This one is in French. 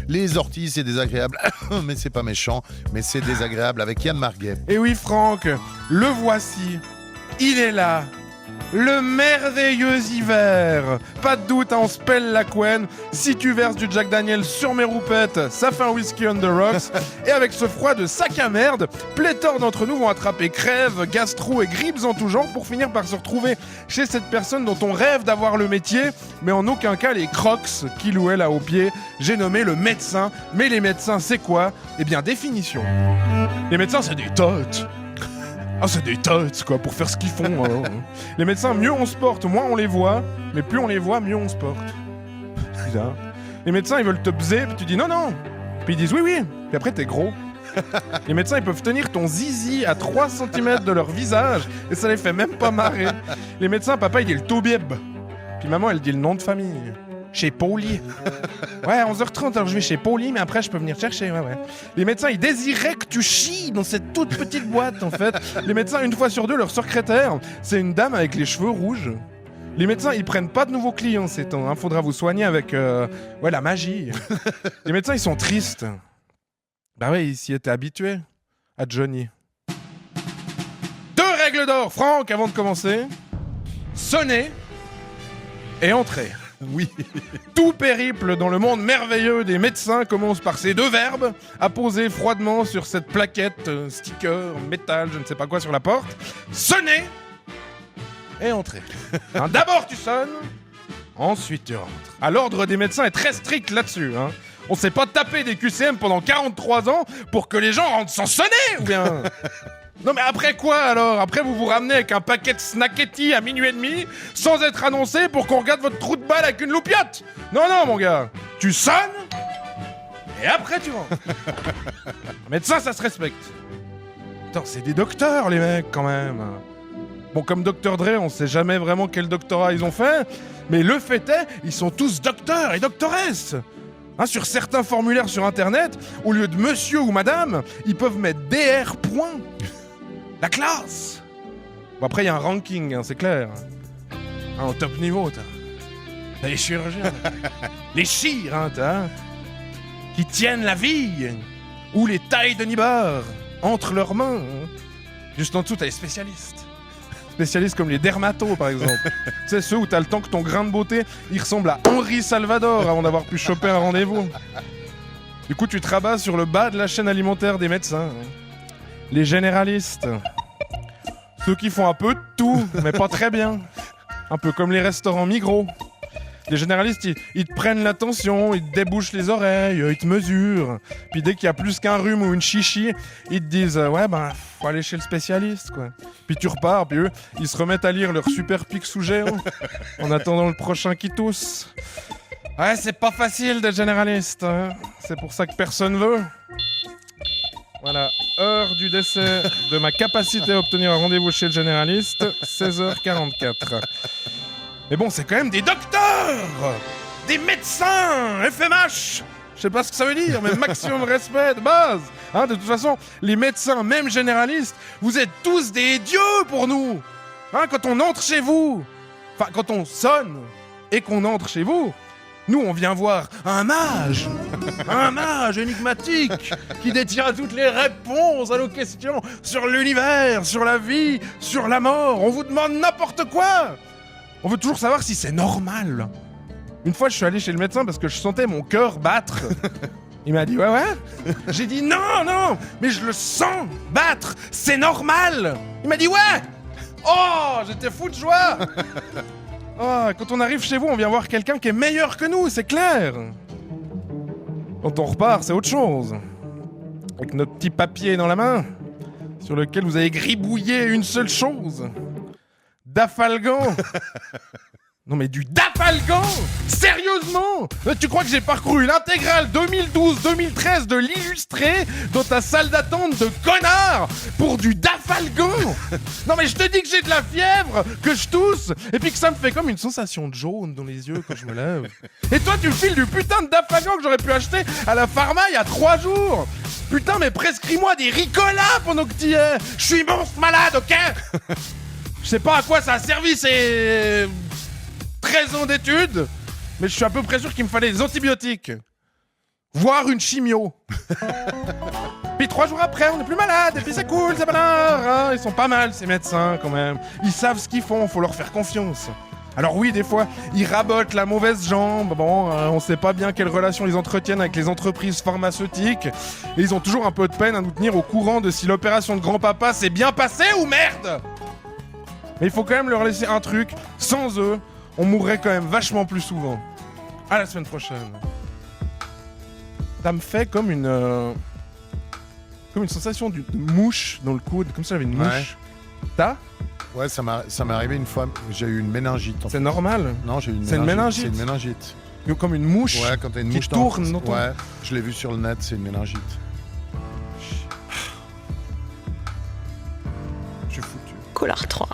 Les orties, c'est désagréable, mais c'est pas méchant, mais c'est désagréable avec Yann Marguet. Et oui, Franck, le voici. Il est là. Le merveilleux hiver. Pas de doute, hein, on se pèle la couenne. Si tu verses du Jack Daniel sur mes roupettes, ça fait un whisky on the rocks. Et avec ce froid de sac à merde, pléthore d'entre nous vont attraper crève, gastro et grippes en tout genre pour finir par se retrouver chez cette personne dont on rêve d'avoir le métier, mais en aucun cas les crocs qu'il ou elle a au pied. J'ai nommé le médecin. Mais les médecins, c'est quoi ? Eh bien, définition. Les médecins, c'est des totes. Ah, c'est des totes, quoi, pour faire ce qu'ils font. Les médecins, mieux on se porte, moins on les voit, mais plus on les voit, mieux on se porte. Bizarre. Les médecins, ils veulent te baiser, puis tu dis non, non. Puis ils disent oui, oui, puis après t'es gros. Les médecins, ils peuvent tenir ton zizi à 3 cm de leur visage, et ça les fait même pas marrer. Les médecins, papa, il dit le Toubib. Puis maman, elle dit le nom de famille. Chez Pauli. Ouais, 11h30, alors je vais chez Pauli, mais après je peux venir chercher, ouais. Les médecins, ils désiraient que tu chies dans cette toute petite boîte, en fait. Les médecins, une fois sur deux, leur secrétaire, c'est une dame avec les cheveux rouges. Les médecins, ils prennent pas de nouveaux clients ces temps, hein. Faudra vous soigner avec, la magie. Les médecins, ils sont tristes. Bah ouais, ils s'y étaient habitués. À Johnny. 2 règles d'or, Franck, avant de commencer. Sonner et entrer. Oui. Tout périple dans le monde merveilleux des médecins commence par ces 2 verbes apposés froidement sur cette plaquette, sticker, métal, je ne sais pas quoi sur la porte. Sonner et entrer. Hein, d'abord tu sonnes, ensuite tu rentres. À l'ordre des médecins est très strict là-dessus. Hein. On s'est pas tapé des QCM pendant 43 ans pour que les gens rentrent sans sonner, ou bien... Non mais après quoi alors ? Après vous vous ramenez avec un paquet de snacketti à minuit et demi sans être annoncé pour qu'on regarde votre trou de balle avec une loupiote ? Non non mon gars, tu sonnes et après tu rentres. Médecin ça se respecte. Putain c'est des docteurs les mecs quand même. Bon comme Dr Dre on sait jamais vraiment quel doctorat ils ont fait, mais le fait est ils sont tous docteurs et doctoresses. Hein, sur certains formulaires sur internet, au lieu de monsieur ou madame, ils peuvent mettre DR point. La classe. Bon après il y a un ranking, hein, c'est clair. Hein, au top niveau, t'as les chirurgiens, les chires, hein, qui tiennent la vie, ou les tailles de nibar entre leurs mains. Hein. Juste en dessous, t'as les spécialistes. Spécialistes comme les dermatos, par exemple. Tu sais, ceux où t'as le temps que ton grain de beauté, il ressemble à Henri Salvador avant d'avoir pu choper un rendez-vous. Du coup, tu te rabats sur le bas de la chaîne alimentaire des médecins. Les généralistes. Ceux qui font un peu de tout, mais pas très bien. Un peu comme les restaurants Migros. Les généralistes, ils te prennent la tension, ils te débouchent les oreilles, ils te mesurent. Puis dès qu'il y a plus qu'un rhume ou une chichi, ils te disent ouais ben faut aller chez le spécialiste quoi. Puis tu repars, puis eux, ils se remettent à lire leur super Picsou géant en attendant le prochain qui tousse. Ouais, c'est pas facile d'être généraliste, hein. C'est pour ça que personne veut. Voilà, heure du décès de ma capacité à obtenir un rendez-vous chez le généraliste, 16h44. Mais bon, c'est quand même des docteurs, des médecins, FMH. Je sais pas ce que ça veut dire, mais maximum respect de base. Hein, de toute façon, les médecins, même généralistes, vous êtes tous des dieux pour nous. Hein, quand on entre chez vous, enfin quand on sonne et qu'on entre chez vous, nous on vient voir un mage énigmatique qui détient toutes les réponses à nos questions sur l'univers, sur la vie, sur la mort. On vous demande n'importe quoi. On veut toujours savoir si c'est normal. Une fois, je suis allé chez le médecin parce que je sentais mon cœur battre. Il m'a dit, ouais. J'ai dit, non, mais je le sens battre. C'est normal. Il m'a dit, ouais. Oh, j'étais fou de joie. Oh, quand on arrive chez vous, on vient voir quelqu'un qui est meilleur que nous, c'est clair. Quand on repart, c'est autre chose. Avec notre petit papier dans la main, sur lequel vous avez gribouillé une seule chose. Dafalgan. Non mais du Dafalgan. Sérieusement. Tu crois que j'ai parcouru l'intégrale 2012-2013 de l'illustré dans ta salle d'attente de connard pour du Dafalgan? Non mais je te dis que j'ai de la fièvre, que je tousse, et puis que ça me fait comme une sensation de jaune dans les yeux quand je me lève. Et toi tu me files du putain de Dafalgan que j'aurais pu acheter à la pharma il y a 3 jours. Putain mais prescris-moi des Ricola pendant que t'y es. Je suis monstre malade, ok? Je sais pas à quoi ça a servi ces 13 ans d'études, mais je suis à peu près sûr qu'il me fallait des antibiotiques. voire une chimio. Puis 3 jours après, on n'est plus malade, et puis c'est cool, c'est malin, hein. Ils sont pas mal, ces médecins, quand même. Ils savent ce qu'ils font, faut leur faire confiance. Alors oui, des fois, ils rabotent la mauvaise jambe, bon, on sait pas bien quelle relation ils entretiennent avec les entreprises pharmaceutiques, et ils ont toujours un peu de peine à nous tenir au courant de si l'opération de grand-papa s'est bien passée ou merde. Mais il faut quand même leur laisser un truc, sans eux, on mourrait quand même vachement plus souvent. À la semaine prochaine. Ça me fait comme une sensation de mouche dans le coude, comme si j'avais une mouche. T'as ? Ouais, ça m'est arrivé une fois. J'ai eu une méningite. En C'est fait. normal. Non, j'ai eu une C'est une méningite. C'est une méningite. Comme une mouche Ouais, quand t'as une qui mouche tourne dans ton... Ouais, je l'ai vu sur le net, c'est une méningite. Je suis foutu. Couleur 3.